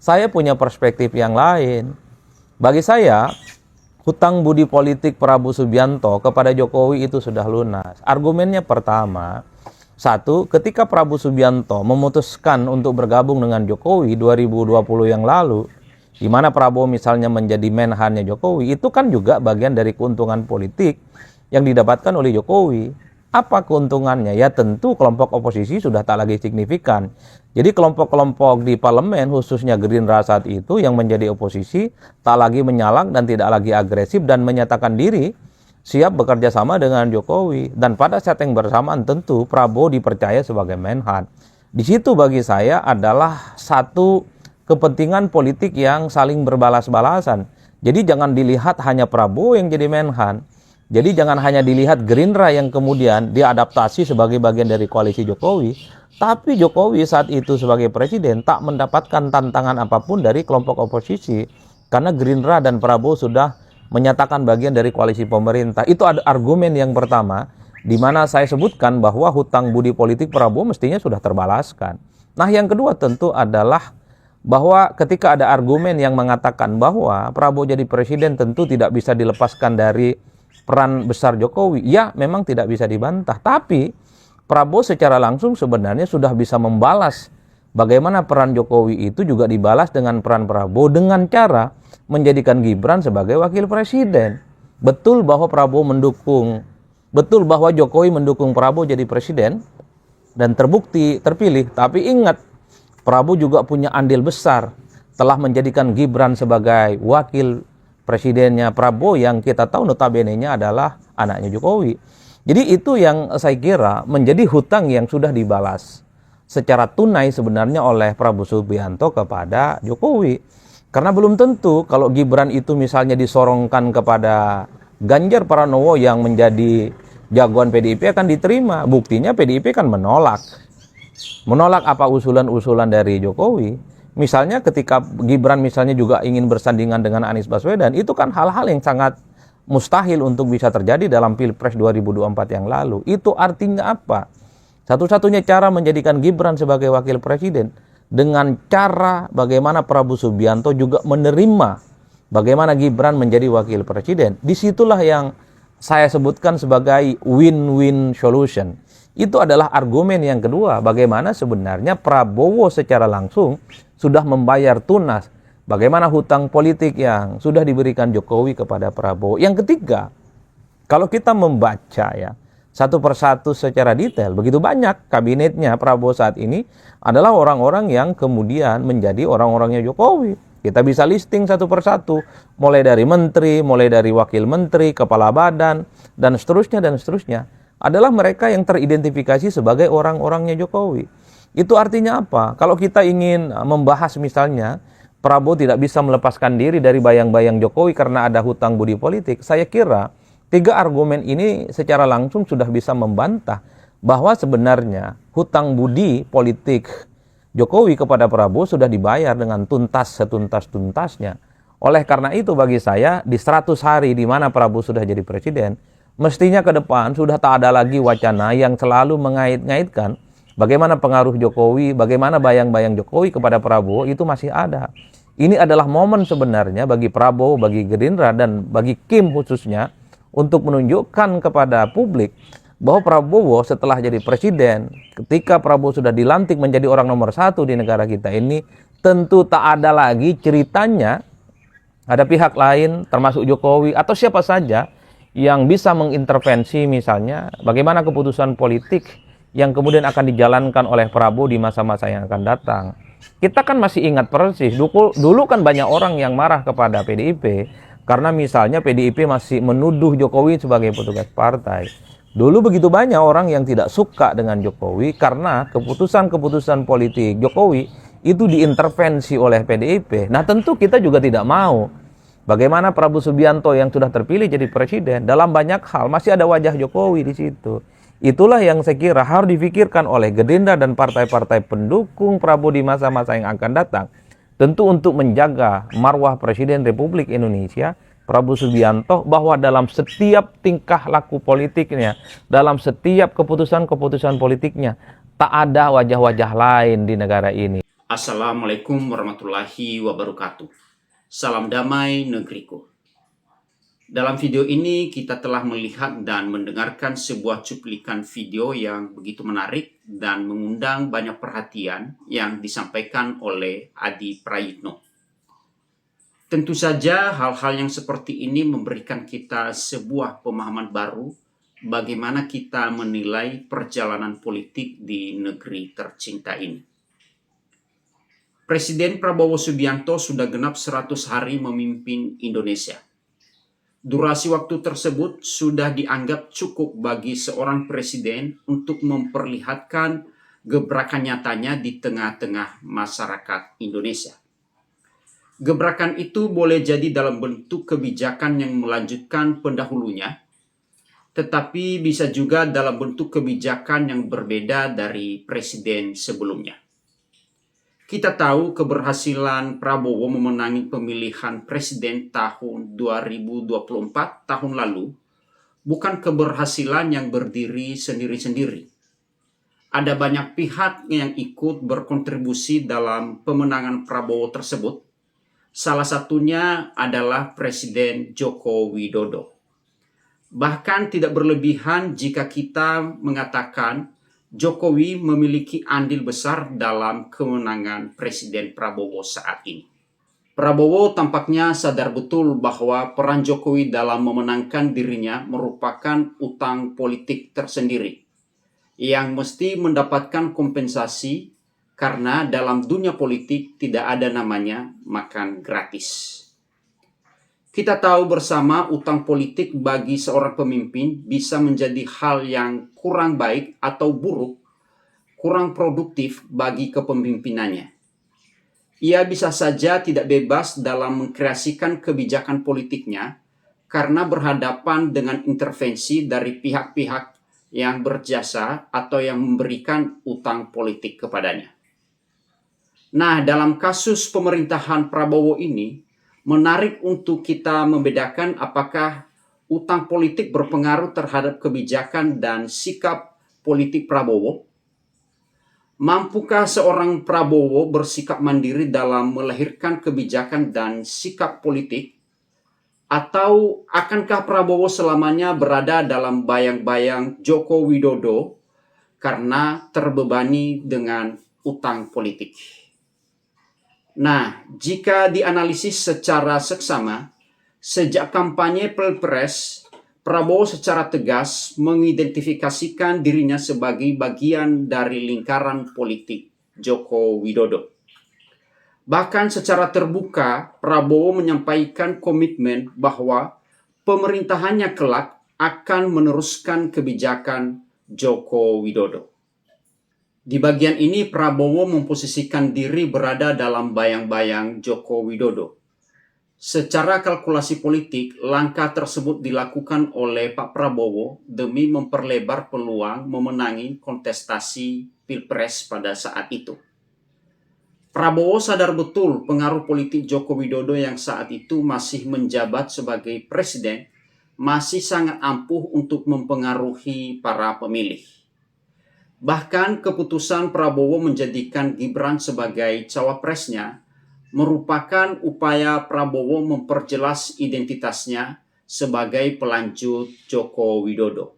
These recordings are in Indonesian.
Saya punya perspektif yang lain. Bagi saya, hutang budi politik Prabowo Subianto kepada Jokowi itu sudah lunas. Argumennya pertama, satu, ketika Prabowo Subianto memutuskan untuk bergabung dengan Jokowi 2020 yang lalu, di mana Prabowo misalnya menjadi menhannya Jokowi, itu kan juga bagian dari keuntungan politik yang didapatkan oleh Jokowi. Apa keuntungannya? Ya tentu kelompok oposisi sudah tak lagi signifikan. Jadi kelompok-kelompok di parlemen, khususnya Gerindra saat itu yang menjadi oposisi, tak lagi menyalak dan tidak lagi agresif dan menyatakan diri siap bekerja sama dengan Jokowi. Dan pada saat yang bersamaan tentu Prabowo dipercaya sebagai menhan. Di situ bagi saya adalah satu kepentingan politik yang saling berbalas-balasan. Jadi jangan dilihat hanya Prabowo yang jadi menhan. Jadi jangan hanya dilihat Gerindra yang kemudian diadaptasi sebagai bagian dari koalisi Jokowi. Tapi Jokowi saat itu sebagai presiden tak mendapatkan tantangan apapun dari kelompok oposisi. Karena Gerindra dan Prabowo sudah menyatakan bagian dari koalisi pemerintah. Itu ada argumen yang pertama, di mana saya sebutkan bahwa hutang budi politik Prabowo mestinya sudah terbalaskan. Nah yang kedua tentu adalah bahwa ketika ada argumen yang mengatakan bahwa Prabowo jadi presiden tentu tidak bisa dilepaskan dari peran besar Jokowi. Ya memang tidak bisa dibantah. Tapi Prabowo secara langsung sebenarnya sudah bisa membalas bagaimana peran Jokowi itu juga dibalas dengan peran Prabowo dengan cara menjadikan Gibran sebagai wakil presiden. Betul bahwa Jokowi mendukung Prabowo jadi presiden dan terbukti terpilih. Tapi ingat, Prabowo juga punya andil besar telah menjadikan Gibran sebagai wakil presidennya Prabowo yang kita tahu notabene-nya adalah anaknya Jokowi. Jadi itu yang saya kira menjadi hutang yang sudah dibalas secara tunai sebenarnya oleh Prabowo Subianto kepada Jokowi. Karena belum tentu kalau Gibran itu misalnya disorongkan kepada Ganjar Pranowo yang menjadi jagoan PDIP akan diterima. Buktinya PDIP kan menolak. Menolak apa usulan-usulan dari Jokowi. Misalnya ketika Gibran misalnya juga ingin bersandingan dengan Anies Baswedan, itu kan hal-hal yang sangat mustahil untuk bisa terjadi dalam Pilpres 2024 yang lalu. Itu artinya apa? Satu-satunya cara menjadikan Gibran sebagai wakil presiden dengan cara bagaimana Prabowo Subianto juga menerima bagaimana Gibran menjadi wakil presiden. Disitulah yang saya sebutkan sebagai win-win solution. Itu adalah argumen yang kedua, bagaimana sebenarnya Prabowo secara langsung sudah membayar tunas bagaimana hutang politik yang sudah diberikan Jokowi kepada Prabowo. Yang ketiga, kalau kita membaca ya satu persatu secara detail, begitu banyak kabinetnya Prabowo saat ini adalah orang-orang yang kemudian menjadi orang-orangnya Jokowi. Kita bisa listing satu persatu, mulai dari menteri, mulai dari wakil menteri, kepala badan, dan seterusnya, adalah mereka yang teridentifikasi sebagai orang-orangnya Jokowi. Itu artinya apa? Kalau kita ingin membahas misalnya Prabowo tidak bisa melepaskan diri dari bayang-bayang Jokowi karena ada hutang budi politik, saya kira tiga argumen ini secara langsung sudah bisa membantah bahwa sebenarnya hutang budi politik Jokowi kepada Prabowo sudah dibayar dengan tuntas setuntas-tuntasnya. Oleh karena itu bagi saya di 100 hari di mana Prabowo sudah jadi presiden, mestinya ke depan sudah tak ada lagi wacana yang selalu mengait-ngaitkan bagaimana pengaruh Jokowi, bagaimana bayang-bayang Jokowi kepada Prabowo itu masih ada. Ini adalah momen sebenarnya bagi Prabowo, bagi Gerindra, dan bagi Kim khususnya untuk menunjukkan kepada publik bahwa Prabowo setelah jadi presiden, ketika Prabowo sudah dilantik menjadi orang nomor 1 di negara kita ini, tentu tak ada lagi ceritanya ada pihak lain termasuk Jokowi atau siapa saja yang bisa mengintervensi misalnya bagaimana keputusan politik yang kemudian akan dijalankan oleh Prabowo di masa-masa yang akan datang. Kita kan masih ingat persis, dulu kan banyak orang yang marah kepada PDIP karena misalnya PDIP masih menuduh Jokowi sebagai petugas partai. Dulu begitu banyak orang yang tidak suka dengan Jokowi karena keputusan-keputusan politik Jokowi itu diintervensi oleh PDIP. Nah tentu kita juga tidak mau bagaimana Prabowo Subianto yang sudah terpilih jadi presiden, dalam banyak hal masih ada wajah Jokowi di situ. Itulah yang saya kira harus difikirkan oleh Gerindra dan partai-partai pendukung Prabowo di masa-masa yang akan datang. Tentu untuk menjaga marwah Presiden Republik Indonesia, Prabowo Subianto, bahwa dalam setiap tingkah laku politiknya, dalam setiap keputusan-keputusan politiknya, tak ada wajah-wajah lain di negara ini. Assalamualaikum warahmatullahi wabarakatuh. Salam damai negeriku. Dalam video ini kita telah melihat dan mendengarkan sebuah cuplikan video yang begitu menarik dan mengundang banyak perhatian yang disampaikan oleh Adi Prayitno. Tentu saja hal-hal yang seperti ini memberikan kita sebuah pemahaman baru bagaimana kita menilai perjalanan politik di negeri tercinta ini. Presiden Prabowo Subianto sudah genap 100 hari memimpin Indonesia. Durasi waktu tersebut sudah dianggap cukup bagi seorang presiden untuk memperlihatkan gebrakan nyatanya di tengah-tengah masyarakat Indonesia. Gebrakan itu boleh jadi dalam bentuk kebijakan yang melanjutkan pendahulunya, tetapi bisa juga dalam bentuk kebijakan yang berbeda dari presiden sebelumnya. Kita tahu keberhasilan Prabowo memenangi pemilihan presiden tahun 2024 tahun lalu bukan keberhasilan yang berdiri sendiri-sendiri. Ada banyak pihak yang ikut berkontribusi dalam pemenangan Prabowo tersebut. Salah satunya adalah Presiden Joko Widodo. Bahkan tidak berlebihan jika kita mengatakan Jokowi memiliki andil besar dalam kemenangan Presiden Prabowo saat ini. Prabowo tampaknya sadar betul bahwa peran Jokowi dalam memenangkan dirinya merupakan utang politik tersendiri yang mesti mendapatkan kompensasi karena dalam dunia politik tidak ada namanya makan gratis. Kita tahu bersama utang politik bagi seorang pemimpin bisa menjadi hal yang kurang baik atau buruk, kurang produktif bagi kepemimpinannya. Ia bisa saja tidak bebas dalam mengkreasikan kebijakan politiknya karena berhadapan dengan intervensi dari pihak-pihak yang berjasa atau yang memberikan utang politik kepadanya. Nah, dalam kasus pemerintahan Prabowo ini, menarik untuk kita membedakan apakah utang politik berpengaruh terhadap kebijakan dan sikap politik Prabowo. Mampukah seorang Prabowo bersikap mandiri dalam melahirkan kebijakan dan sikap politik? Atau akankah Prabowo selamanya berada dalam bayang-bayang Joko Widodo karena terbebani dengan utang politik? Nah, jika dianalisis secara seksama, sejak kampanye Pilpres, Prabowo secara tegas mengidentifikasikan dirinya sebagai bagian dari lingkaran politik Joko Widodo. Bahkan secara terbuka, Prabowo menyampaikan komitmen bahwa pemerintahannya kelak akan meneruskan kebijakan Joko Widodo. Di bagian ini Prabowo memposisikan diri berada dalam bayang-bayang Joko Widodo. Secara kalkulasi politik, langkah tersebut dilakukan oleh Pak Prabowo demi memperlebar peluang memenangi kontestasi Pilpres pada saat itu. Prabowo sadar betul pengaruh politik Joko Widodo yang saat itu masih menjabat sebagai presiden masih sangat ampuh untuk mempengaruhi para pemilih. Bahkan keputusan Prabowo menjadikan Gibran sebagai cawapresnya merupakan upaya Prabowo memperjelas identitasnya sebagai pelanjut Joko Widodo.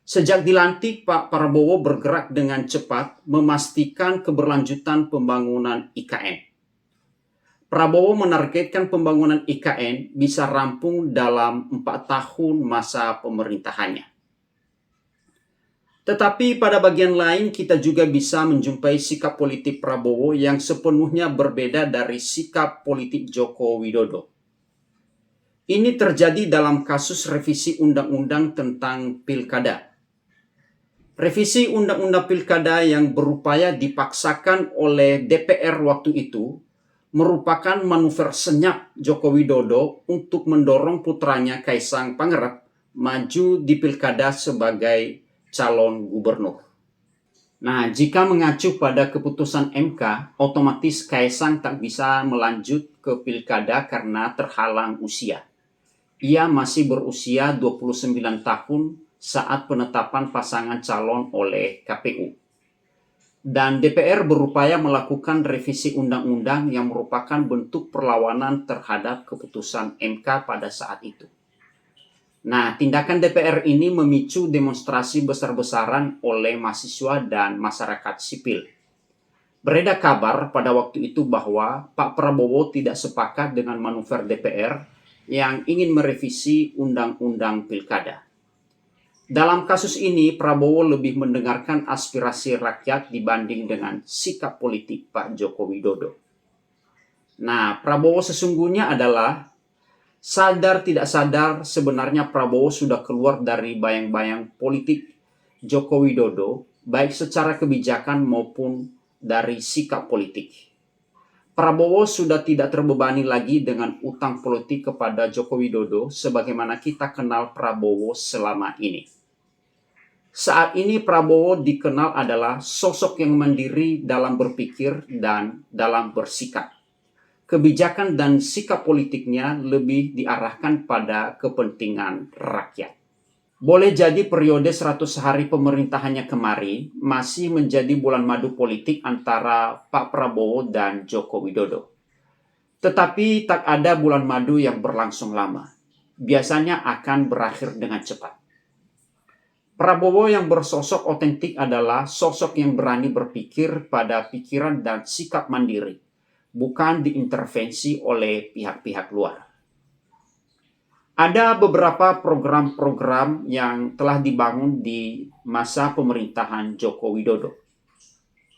Sejak dilantik, Pak Prabowo bergerak dengan cepat memastikan keberlanjutan pembangunan IKN. Prabowo menargetkan pembangunan IKN bisa rampung dalam 4 tahun masa pemerintahannya. Tetapi pada bagian lain kita juga bisa menjumpai sikap politik Prabowo yang sepenuhnya berbeda dari sikap politik Joko Widodo. Ini terjadi dalam kasus revisi undang-undang tentang pilkada. Revisi undang-undang pilkada yang berupaya dipaksakan oleh DPR waktu itu merupakan manuver senyap Joko Widodo untuk mendorong putranya Kaisang Pangarep maju di pilkada sebagai calon gubernur. Nah, jika mengacu pada keputusan MK, otomatis Kaisang tak bisa melanjut ke pilkada karena terhalang usia. Ia masih berusia 29 tahun saat penetapan pasangan calon oleh KPU. dan DPR berupaya melakukan revisi undang-undang yang merupakan bentuk perlawanan terhadap keputusan MK pada saat itu. Nah, tindakan DPR ini memicu demonstrasi besar-besaran oleh mahasiswa dan masyarakat sipil. Beredar kabar pada waktu itu bahwa Pak Prabowo tidak sepakat dengan manuver DPR yang ingin merevisi Undang-Undang Pilkada. Dalam kasus ini, Prabowo lebih mendengarkan aspirasi rakyat dibanding dengan sikap politik Pak Joko Widodo. Nah, Prabowo sesungguhnya adalah sadar tidak sadar sebenarnya Prabowo sudah keluar dari bayang-bayang politik Joko Widodo, baik secara kebijakan maupun dari sikap politik. Prabowo sudah tidak terbebani lagi dengan utang politik kepada Joko Widodo sebagaimana kita kenal Prabowo selama ini. Saat ini Prabowo dikenal adalah sosok yang mandiri dalam berpikir dan dalam bersikap. Kebijakan dan sikap politiknya lebih diarahkan pada kepentingan rakyat. Boleh jadi periode 100 hari pemerintahannya kemarin masih menjadi bulan madu politik antara Pak Prabowo dan Joko Widodo. Tetapi tak ada bulan madu yang berlangsung lama. Biasanya akan berakhir dengan cepat. Prabowo yang bersosok otentik adalah sosok yang berani berpikir pada pikiran dan sikap mandiri, bukan diintervensi oleh pihak-pihak luar. Ada beberapa program-program yang telah dibangun di masa pemerintahan Joko Widodo.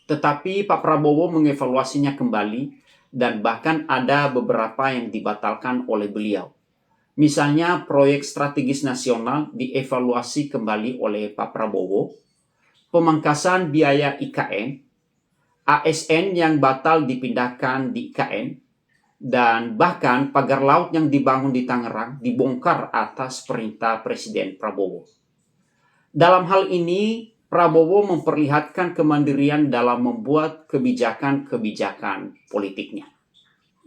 Tetapi Pak Prabowo mengevaluasinya kembali dan bahkan ada beberapa yang dibatalkan oleh beliau. Misalnya proyek strategis nasional dievaluasi kembali oleh Pak Prabowo, pemangkasan biaya IKN, ASN yang batal dipindahkan di IKN, dan bahkan pagar laut yang dibangun di Tangerang dibongkar atas perintah Presiden Prabowo. Dalam hal ini, Prabowo memperlihatkan kemandirian dalam membuat kebijakan-kebijakan politiknya.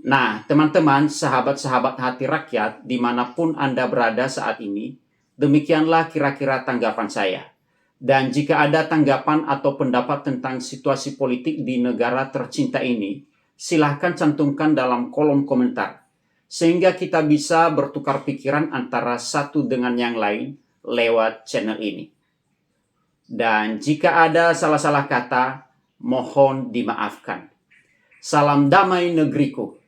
Nah, teman-teman, sahabat-sahabat hati rakyat, dimanapun Anda berada saat ini, demikianlah kira-kira tanggapan saya. Dan jika ada tanggapan atau pendapat tentang situasi politik di negara tercinta ini, silahkan cantumkan dalam kolom komentar, sehingga kita bisa bertukar pikiran antara satu dengan yang lain lewat channel ini. Dan jika ada salah-salah kata, mohon dimaafkan. Salam damai negeriku.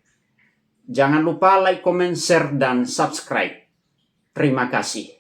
Jangan lupa like, comment, share, dan subscribe. Terima kasih.